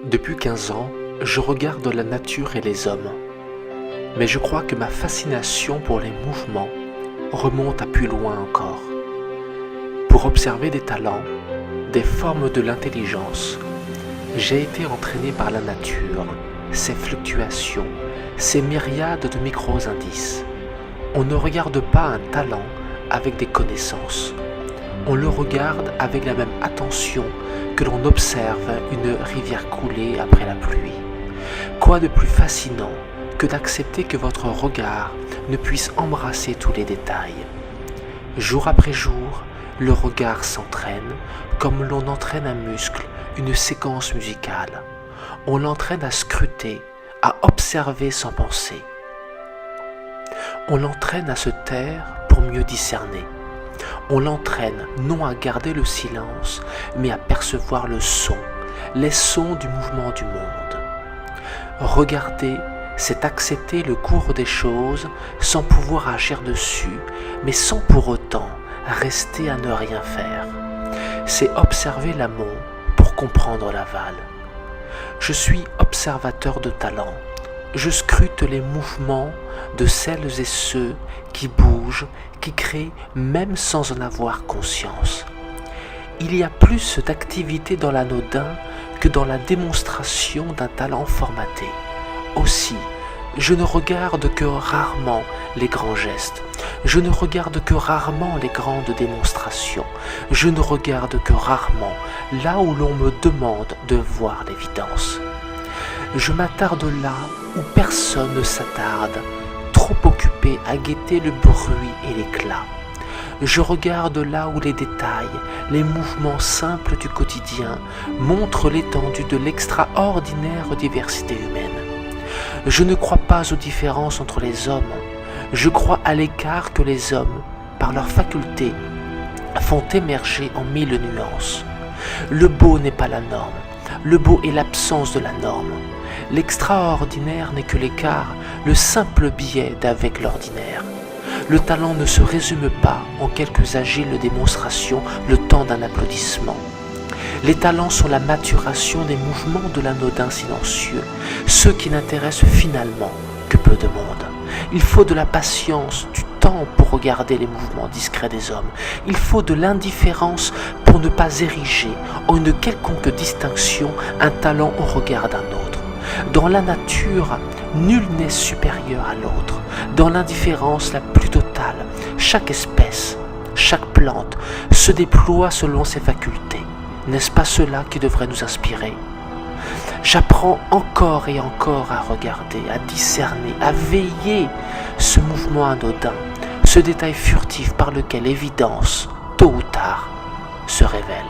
Depuis 15 ans, je regarde la nature et les hommes, mais je crois que ma fascination pour les mouvements remonte à plus loin encore. Pour observer des talents, des formes de l'intelligence, j'ai été entraîné par la nature, ses fluctuations, ses myriades de micro-indices. On ne regarde pas un talent avec des connaissances. On le regarde avec la même attention que l'on observe une rivière couler après la pluie. Quoi de plus fascinant que d'accepter que votre regard ne puisse embrasser tous les détails. Jour après jour, le regard s'entraîne comme l'on entraîne un muscle, une séquence musicale. On l'entraîne à scruter, à observer sans penser. On l'entraîne à se taire pour mieux discerner. On l'entraîne non à garder le silence, mais à percevoir le son, les sons du mouvement du monde. Regarder, c'est accepter le cours des choses sans pouvoir agir dessus, mais sans pour autant rester à ne rien faire. C'est observer l'amont pour comprendre l'aval. Je suis observateur de talent. Je scrute les mouvements de celles et ceux qui bougent, qui créent même sans en avoir conscience. Il y a plus d'activité dans l'anodin que dans la démonstration d'un talent formaté. Aussi, je ne regarde que rarement les grands gestes. Je ne regarde que rarement les grandes démonstrations. Je ne regarde que rarement là où l'on me demande de voir l'évidence. Je m'attarde là où personne ne s'attarde, trop occupé à guetter le bruit et l'éclat. Je regarde là où les détails, les mouvements simples du quotidien montrent l'étendue de l'extraordinaire diversité humaine. Je ne crois pas aux différences entre les hommes, je crois à l'écart que les hommes, par leurs facultés, font émerger en mille nuances. Le beau n'est pas la norme, le beau est l'absence de la norme. L'extraordinaire n'est que l'écart, le simple biais d'avec l'ordinaire. Le talent ne se résume pas en quelques agiles démonstrations, le temps d'un applaudissement. Les talents sont la maturation des mouvements de l'anodin silencieux, ceux qui n'intéressent finalement que peu de monde. Il faut de la patience, du temps pour regarder les mouvements discrets des hommes. Il faut de l'indifférence pour ne pas ériger en une quelconque distinction un talent au regard d'un autre. Dans la nature, nul n'est supérieur à l'autre. Dans l'indifférence la plus totale, chaque espèce, chaque plante se déploie selon ses facultés. N'est-ce pas cela qui devrait nous inspirer ? J'apprends encore et encore à regarder, à discerner, à veiller ce mouvement anodin, ce détail furtif par lequel l'évidence, tôt ou tard, se révèle.